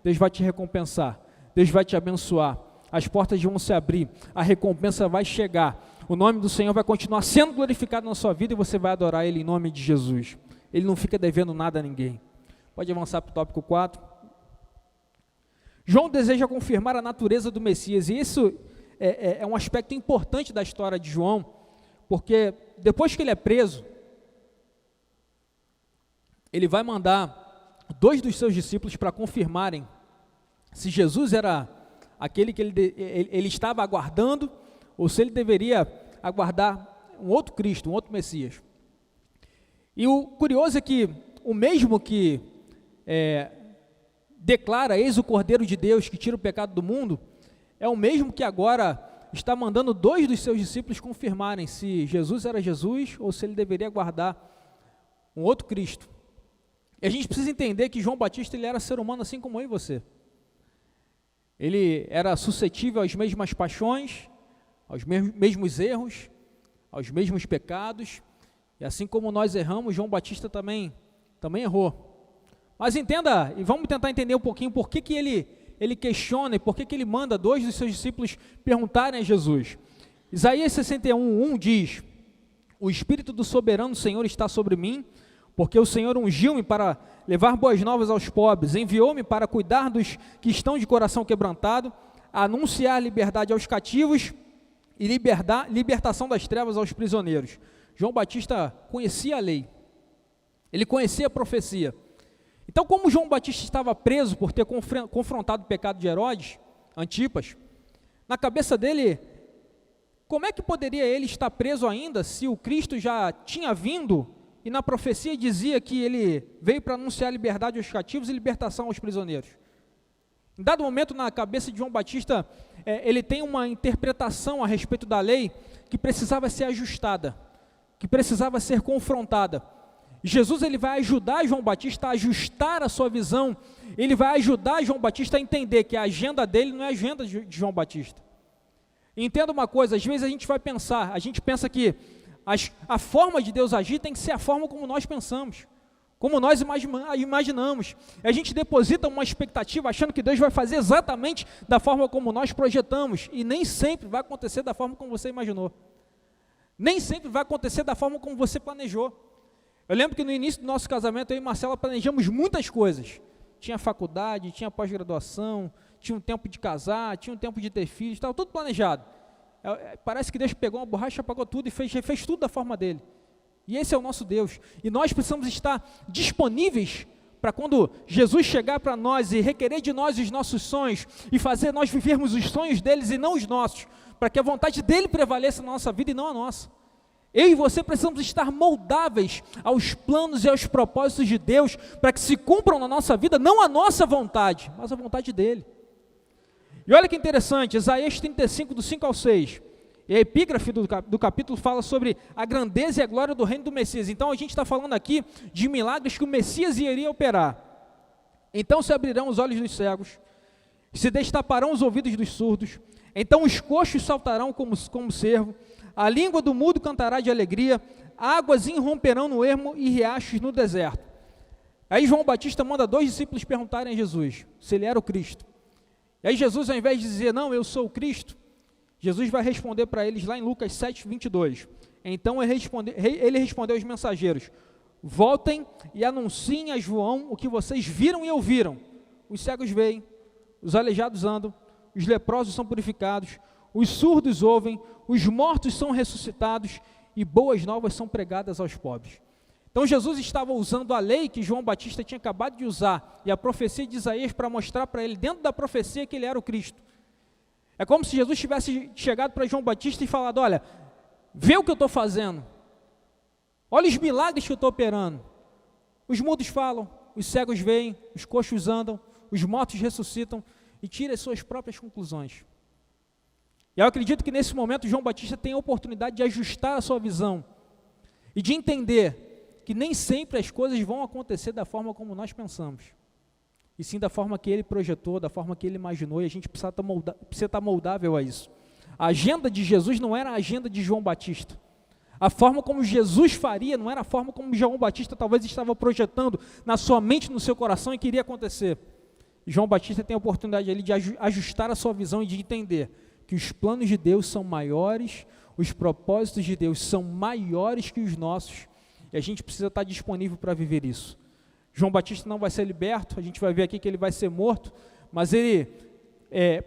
Deus vai te recompensar, Deus vai te abençoar, as portas vão se abrir, a recompensa vai chegar, o nome do Senhor vai continuar sendo glorificado na sua vida e você vai adorar Ele em nome de Jesus. Ele não fica devendo nada a ninguém. Pode avançar para o tópico 4. João deseja confirmar a natureza do Messias, e isso é um aspecto importante da história de João, porque depois que ele é preso, ele vai mandar 2 dos seus discípulos para confirmarem se Jesus era aquele que ele estava aguardando, ou se ele deveria aguardar um outro Cristo, um outro Messias. E o curioso é que o mesmo que declara, eis o Cordeiro de Deus que tira o pecado do mundo, é o mesmo que agora está mandando 2 dos seus discípulos confirmarem se Jesus era Jesus ou se ele deveria aguardar um outro Cristo. E a gente precisa entender que João Batista ele era ser humano assim como eu e você. Ele era suscetível às mesmas paixões, aos mesmos erros, aos mesmos pecados, e assim como nós erramos, João Batista também errou. Mas entenda, e vamos tentar entender um pouquinho por que ele questiona e por que ele manda 2 dos seus discípulos perguntarem a Jesus. Isaías 61:1 diz: o Espírito do soberano Senhor está sobre mim, porque o Senhor ungiu-me para levar boas novas aos pobres, enviou-me para cuidar dos que estão de coração quebrantado, anunciar liberdade aos cativos e libertação das trevas aos prisioneiros. João Batista conhecia a lei, ele conhecia a profecia. Então, como João Batista estava preso por ter confrontado o pecado de Herodes, Antipas, na cabeça dele, como é que poderia ele estar preso ainda se o Cristo já tinha vindo e na profecia dizia que ele veio para anunciar liberdade aos cativos e libertação aos prisioneiros? Em dado momento, na cabeça de João Batista, ele tem uma interpretação a respeito da lei que precisava ser ajustada, que precisava ser confrontada. Jesus ele vai ajudar João Batista a ajustar a sua visão, ele vai ajudar João Batista a entender que a agenda dele não é a agenda de João Batista. Entenda uma coisa, às vezes a gente pensa que a forma de Deus agir tem que ser a forma como nós pensamos, como nós imaginamos. A gente deposita uma expectativa achando que Deus vai fazer exatamente da forma como nós projetamos, e nem sempre vai acontecer da forma como você imaginou, nem sempre vai acontecer da forma como você planejou. Eu lembro que no início do nosso casamento, eu e Marcela planejamos muitas coisas. Tinha faculdade, tinha pós-graduação, tinha um tempo de casar, tinha um tempo de ter filhos, estava tudo planejado. Parece que Deus pegou uma borracha, apagou tudo e fez tudo da forma dele. E esse é o nosso Deus. E nós precisamos estar disponíveis para quando Jesus chegar para nós e requerer de nós os nossos sonhos e fazer nós vivermos os sonhos deles e não os nossos, para que a vontade dele prevaleça na nossa vida e não a nossa. Eu e você precisamos estar moldáveis aos planos e aos propósitos de Deus, para que se cumpram na nossa vida, não a nossa vontade, mas a vontade dele. E olha que interessante, Isaías 35, do 5 ao 6, e a epígrafe do capítulo fala sobre a grandeza e a glória do reino do Messias. Então a gente está falando aqui de milagres que o Messias iria operar. Então se abrirão os olhos dos cegos, Se destaparão os ouvidos dos surdos, então os coxos saltarão como cervo, a língua do mudo cantará de alegria, águas irromperão no ermo e riachos no deserto. Aí João Batista manda 2 discípulos perguntarem a Jesus se ele era o Cristo. E aí Jesus, ao invés de dizer, não, eu sou o Cristo, Jesus vai responder para eles lá em Lucas 7, 22. Então ele respondeu aos mensageiros, voltem e anunciem a João o que vocês viram e ouviram. Os cegos veem, os aleijados andam, os leprosos são purificados, os surdos ouvem, os mortos são ressuscitados e boas novas são pregadas aos pobres. Então Jesus estava usando a lei que João Batista tinha acabado de usar e a profecia de Isaías para mostrar para ele, dentro da profecia, que ele era o Cristo. É como se Jesus tivesse chegado para João Batista e falado, olha, vê o que eu estou fazendo, olha os milagres que eu estou operando. Os mudos falam, os cegos veem, os coxos andam, os mortos ressuscitam, e tira as suas próprias conclusões. E eu acredito que nesse momento João Batista tem a oportunidade de ajustar a sua visão e de entender que nem sempre as coisas vão acontecer da forma como nós pensamos, e sim da forma que ele projetou, da forma que ele imaginou, e a gente precisa estar moldável a isso. A agenda de Jesus não era a agenda de João Batista. A forma como Jesus faria não era a forma como João Batista talvez estava projetando na sua mente, no seu coração, e queria acontecer. João Batista tem a oportunidade ali de ajustar a sua visão e de entender que os planos de Deus são maiores, os propósitos de Deus são maiores que os nossos, e a gente precisa estar disponível para viver isso. João Batista não vai ser liberto, a gente vai ver aqui que ele vai ser morto, mas ele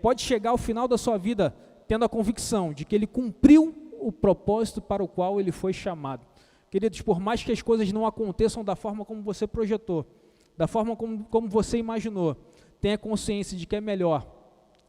pode chegar ao final da sua vida tendo a convicção de que ele cumpriu o propósito para o qual ele foi chamado. Queridos, por mais que as coisas não aconteçam da forma como você projetou, da forma como você imaginou, tenha consciência de que é melhor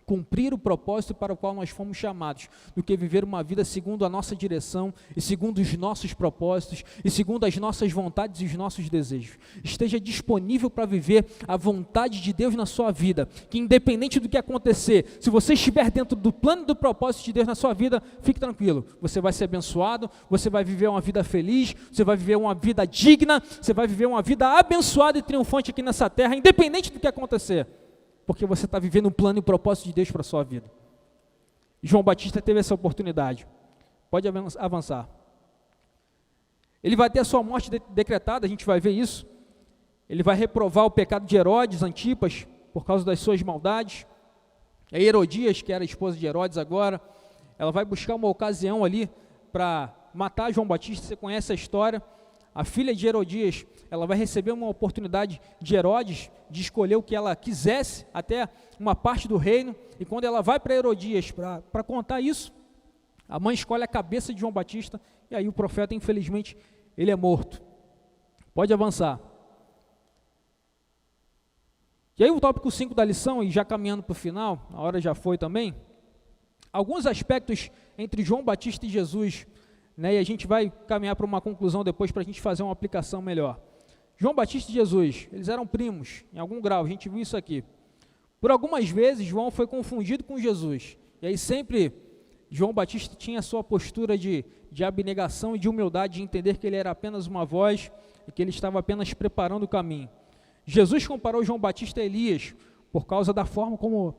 cumprir o propósito para o qual nós fomos chamados, do que viver uma vida segundo a nossa direção, e segundo os nossos propósitos, e segundo as nossas vontades e os nossos desejos. Esteja disponível para viver a vontade de Deus na sua vida, que independente do que acontecer, se você estiver dentro do plano e do propósito de Deus na sua vida, fique tranquilo, você vai ser abençoado, você vai viver uma vida feliz, você vai viver uma vida digna, você vai viver uma vida abençoada e triunfante aqui nessa terra, independente do que acontecer, porque você está vivendo um plano e um propósito de Deus para a sua vida. João Batista teve essa oportunidade. Pode avançar. Ele vai ter a sua morte decretada, a gente vai ver isso. Ele vai reprovar o pecado de Herodes, Antipas, por causa das suas maldades. A Herodias, que era a esposa de Herodes agora, ela vai buscar uma ocasião ali para matar João Batista. Você conhece a história. A filha de Herodias, ela vai receber uma oportunidade de Herodes de escolher o que ela quisesse, até uma parte do reino, e quando ela vai para Herodias para contar isso, a mãe escolhe a cabeça de João Batista, e aí o profeta, infelizmente, ele é morto. Pode avançar. E aí o tópico 5 da lição, e já caminhando para o final, a hora já foi também, alguns aspectos entre João Batista e Jesus, e a gente vai caminhar para uma conclusão depois para a gente fazer uma aplicação melhor. João Batista e Jesus, eles eram primos, em algum grau, a gente viu isso aqui. Por algumas vezes, João foi confundido com Jesus, e aí sempre João Batista tinha a sua postura de abnegação e de humildade, de entender que ele era apenas uma voz, e que ele estava apenas preparando o caminho. Jesus comparou João Batista a Elias, por causa da forma como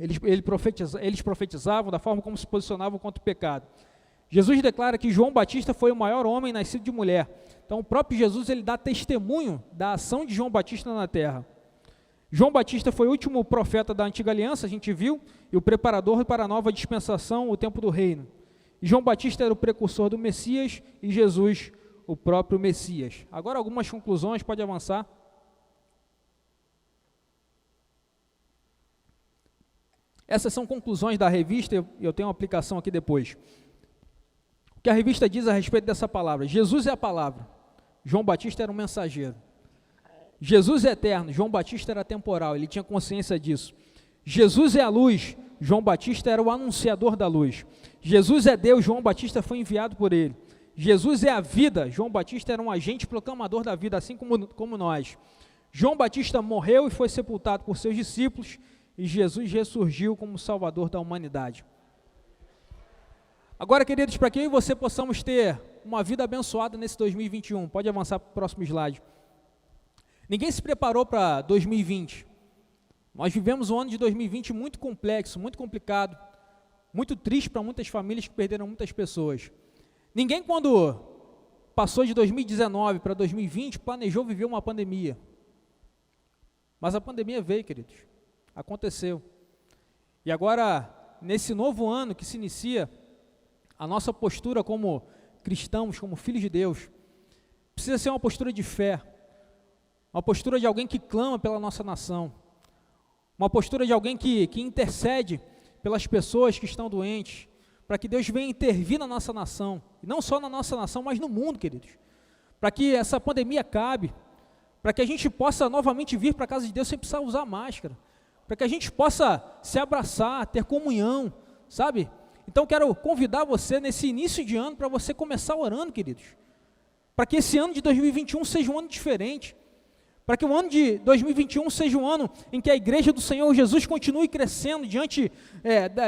eles profetizavam, da forma como se posicionavam contra o pecado. Jesus declara que João Batista foi o maior homem nascido de mulher. Então o próprio Jesus, ele dá testemunho da ação de João Batista na terra. João Batista foi o último profeta da antiga aliança, a gente viu, e o preparador para a nova dispensação, o tempo do reino. E João Batista era o precursor do Messias, e Jesus, o próprio Messias. Agora algumas conclusões, pode avançar. Essas são conclusões da revista, e eu tenho uma aplicação aqui depois. O que a revista diz a respeito dessa palavra? Jesus é a palavra, João Batista era um mensageiro. Jesus é eterno, João Batista era temporal, ele tinha consciência disso. Jesus é a luz, João Batista era o anunciador da luz. Jesus é Deus, João Batista foi enviado por ele. Jesus é a vida, João Batista era um agente proclamador da vida, assim como nós. João Batista morreu e foi sepultado por seus discípulos, e Jesus ressurgiu como Salvador da humanidade. Agora, queridos, para que eu e você possamos ter uma vida abençoada nesse 2021, pode avançar para o próximo slide. Ninguém se preparou para 2020, Nós vivemos um ano de 2020 muito complexo, muito complicado, muito triste para muitas famílias que perderam muitas pessoas. Ninguém, quando passou de 2019 para 2020, planejou viver uma pandemia. Mas a pandemia veio, queridos, aconteceu. E agora, nesse novo ano que se inicia, a nossa postura como cristãos, como filhos de Deus, precisa ser uma postura de fé, uma postura de alguém que clama pela nossa nação, uma postura de alguém que intercede pelas pessoas que estão doentes, para que Deus venha intervir na nossa nação, e não só na nossa nação, mas no mundo, queridos, para que essa pandemia acabe, para que a gente possa novamente vir para a casa de Deus sem precisar usar máscara, para que a gente possa se abraçar, ter comunhão, sabe? Então quero convidar você nesse início de ano para você começar orando, queridos, para que esse ano de 2021 seja um ano diferente, para que o ano de 2021 seja um ano em que a igreja do Senhor Jesus continue crescendo diante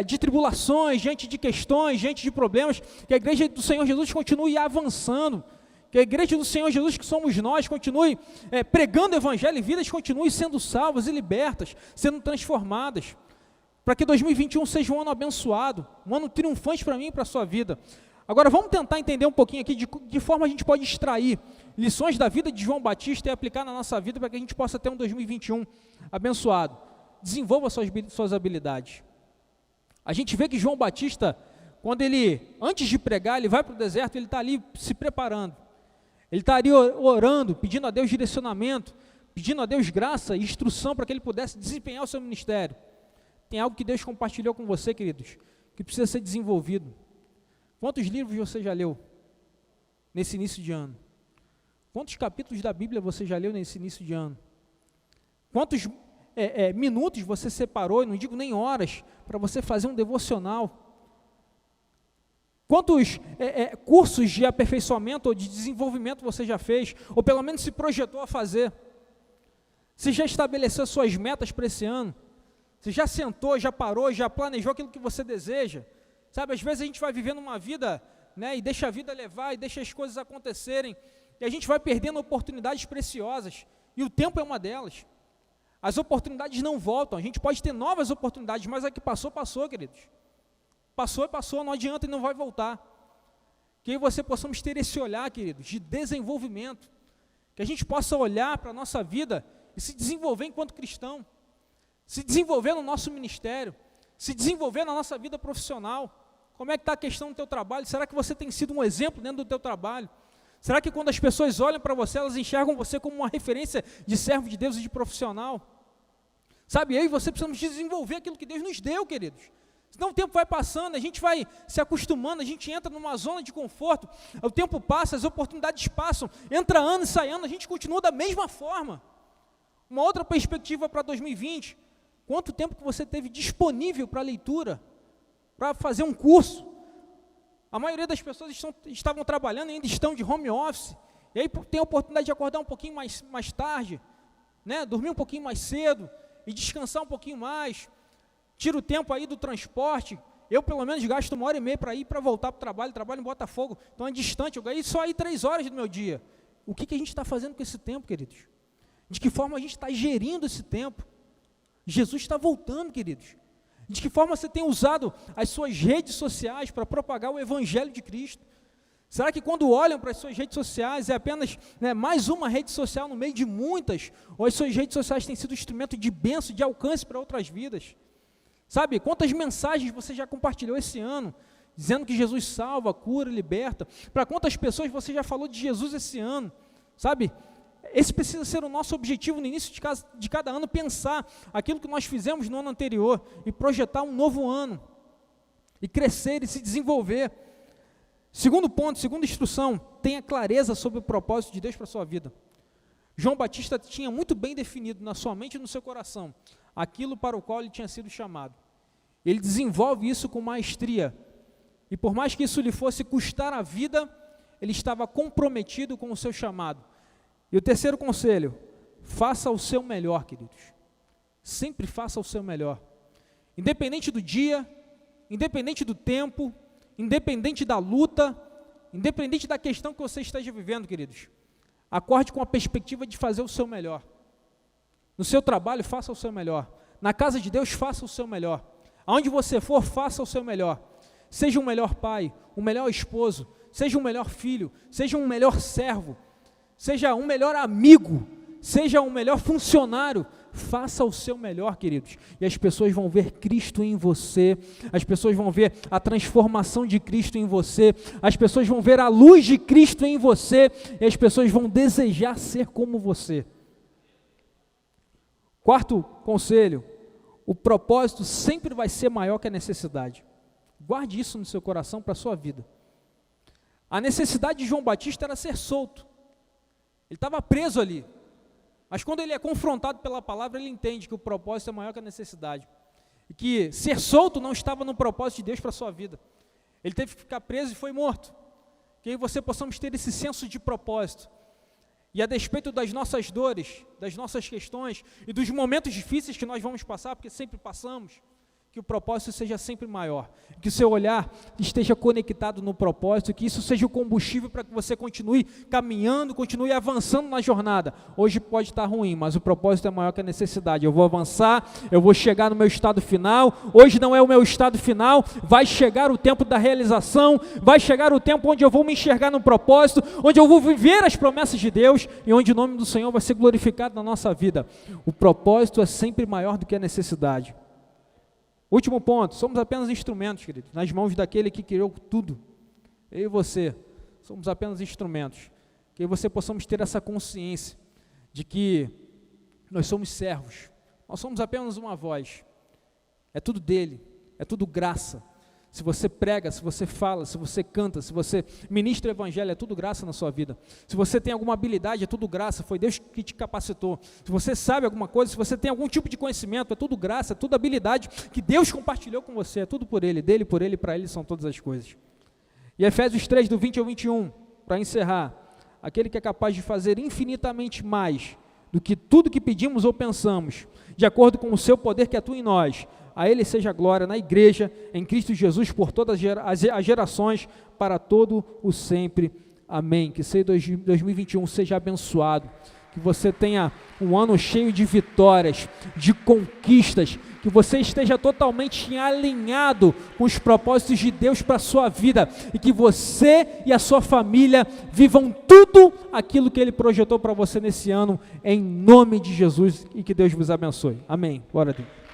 de tribulações, diante de questões, diante de problemas, que a igreja do Senhor Jesus continue avançando, que a igreja do Senhor Jesus, que somos nós, continue pregando o evangelho e vidas continuem sendo salvas e libertas, sendo transformadas, para que 2021 seja um ano abençoado, um ano triunfante para mim e para a sua vida. Agora vamos tentar entender um pouquinho aqui de que forma a gente pode extrair lições da vida de João Batista e aplicar na nossa vida para que a gente possa ter um 2021 abençoado. Desenvolva suas habilidades. A gente vê que João Batista, quando ele, antes de pregar, ele vai para o deserto, ele está ali se preparando. Ele está ali orando, pedindo a Deus direcionamento, pedindo a Deus graça e instrução para que ele pudesse desempenhar o seu ministério. Tem algo que Deus compartilhou com você, queridos, que precisa ser desenvolvido. Quantos livros você já leu nesse início de ano? Quantos capítulos da Bíblia você já leu nesse início de ano? Quantos minutos você separou, não digo nem horas, para você fazer um devocional? Quantos cursos de aperfeiçoamento ou de desenvolvimento você já fez, ou pelo menos se projetou a fazer? Você já estabeleceu suas metas para esse ano? Você já sentou, já parou, já planejou aquilo que você deseja? Sabe, às vezes a gente vai vivendo uma vida, né, e deixa a vida levar, e deixa as coisas acontecerem, e a gente vai perdendo oportunidades preciosas, e o tempo é uma delas. As oportunidades não voltam, a gente pode ter novas oportunidades, mas a que passou, passou, queridos. Passou e passou, não adianta e não vai voltar. Que aí você possamos ter esse olhar, queridos, de desenvolvimento, que a gente possa olhar para a nossa vida e se desenvolver enquanto cristão, se desenvolver no nosso ministério, se desenvolver na nossa vida profissional. Como é que está a questão do teu trabalho? Será que você tem sido um exemplo dentro do teu trabalho? Será que quando as pessoas olham para você, elas enxergam você como uma referência de servo de Deus e de profissional? Sabe, eu e você precisamos desenvolver aquilo que Deus nos deu, queridos. Senão o tempo vai passando, a gente vai se acostumando, a gente entra numa zona de conforto, o tempo passa, as oportunidades passam, entra ano e sai ano, a gente continua da mesma forma. Uma outra perspectiva para 2020, quanto tempo que você teve disponível para leitura, para fazer um curso? A maioria das pessoas estavam trabalhando e ainda estão de home office, e aí tem a oportunidade de acordar um pouquinho mais tarde, né, dormir um pouquinho mais cedo, e descansar um pouquinho mais, tira o tempo aí do transporte. Eu pelo menos gasto 1h30 para ir para voltar para o trabalho em Botafogo, então é distante, eu ganhei só aí 3 horas do meu dia. O que a gente está fazendo com esse tempo, queridos? De que forma a gente está gerindo esse tempo? Jesus está voltando, queridos. De que forma você tem usado as suas redes sociais para propagar o Evangelho de Cristo? Será que quando olham para as suas redes sociais é apenas, né, mais uma rede social no meio de muitas? Ou as suas redes sociais têm sido instrumento de bênção, de alcance para outras vidas? Sabe, quantas mensagens você já compartilhou esse ano, dizendo que Jesus salva, cura, liberta? Para quantas pessoas você já falou de Jesus esse ano? Sabe, esse precisa ser o nosso objetivo no início de cada ano, pensar aquilo que nós fizemos no ano anterior e projetar um novo ano, e crescer e se desenvolver. Segundo ponto, segunda instrução, tenha clareza sobre o propósito de Deus para a sua vida. João Batista tinha muito bem definido na sua mente e no seu coração aquilo para o qual ele tinha sido chamado. Ele desenvolve isso com maestria, e por mais que isso lhe fosse custar a vida, ele estava comprometido com o seu chamado. E o terceiro conselho, faça o seu melhor, queridos. Sempre faça o seu melhor. Independente do dia, independente do tempo, independente da luta, independente da questão que você esteja vivendo, queridos, acorde com a perspectiva de fazer o seu melhor. No seu trabalho, faça o seu melhor. Na casa de Deus, faça o seu melhor. Aonde você for, faça o seu melhor. Seja um melhor pai, um melhor esposo, seja um melhor filho, seja um melhor servo, seja um melhor amigo, seja um melhor funcionário. Faça o seu melhor, queridos, e as pessoas vão ver Cristo em você, as pessoas vão ver a transformação de Cristo em você, as pessoas vão ver a luz de Cristo em você, e as pessoas vão desejar ser como você. Quarto conselho, o propósito sempre vai ser maior que a necessidade. Guarde isso no seu coração para a sua vida. A necessidade de João Batista era ser solto, ele estava preso ali. Mas quando ele é confrontado pela palavra, ele entende que o propósito é maior que a necessidade. E que ser solto não estava no propósito de Deus para a sua vida. Ele teve que ficar preso e foi morto. Que aí você possamos ter esse senso de propósito. E a despeito das nossas dores, das nossas questões e dos momentos difíceis que nós vamos passar, porque sempre passamos, que o propósito seja sempre maior, que o seu olhar esteja conectado no propósito, que isso seja o combustível para que você continue caminhando, continue avançando na jornada. Hoje pode estar ruim, mas o propósito é maior que a necessidade. Eu vou avançar, eu vou chegar no meu estado final. Hoje não é o meu estado final, vai chegar o tempo da realização, vai chegar o tempo onde eu vou me enxergar no propósito, onde eu vou viver as promessas de Deus e onde o nome do Senhor vai ser glorificado na nossa vida. O propósito é sempre maior do que a necessidade. Último ponto, somos apenas instrumentos, queridos, nas mãos daquele que criou tudo. Eu e você, somos apenas instrumentos. Que você possamos ter essa consciência de que nós somos servos, nós somos apenas uma voz. É tudo dele, é tudo graça. Se você prega, se você fala, se você canta, se você ministra o evangelho, é tudo graça na sua vida. Se você tem alguma habilidade, é tudo graça, foi Deus que te capacitou. Se você sabe alguma coisa, se você tem algum tipo de conhecimento, é tudo graça, é tudo habilidade que Deus compartilhou com você, é tudo por Ele, dele, por Ele, para Ele são todas as coisas. E Efésios 3, do 20 ao 21, para encerrar, aquele que é capaz de fazer infinitamente mais do que tudo que pedimos ou pensamos, de acordo com o seu poder que atua em nós, a Ele seja glória na igreja, em Cristo Jesus, por todas as gerações, para todo o sempre. Amém. Que esse 2021 seja abençoado, que você tenha um ano cheio de vitórias, de conquistas, que você esteja totalmente alinhado com os propósitos de Deus para a sua vida, e que você e a sua família vivam tudo aquilo que Ele projetou para você nesse ano, em nome de Jesus, e que Deus vos abençoe. Amém. Glória a Deus.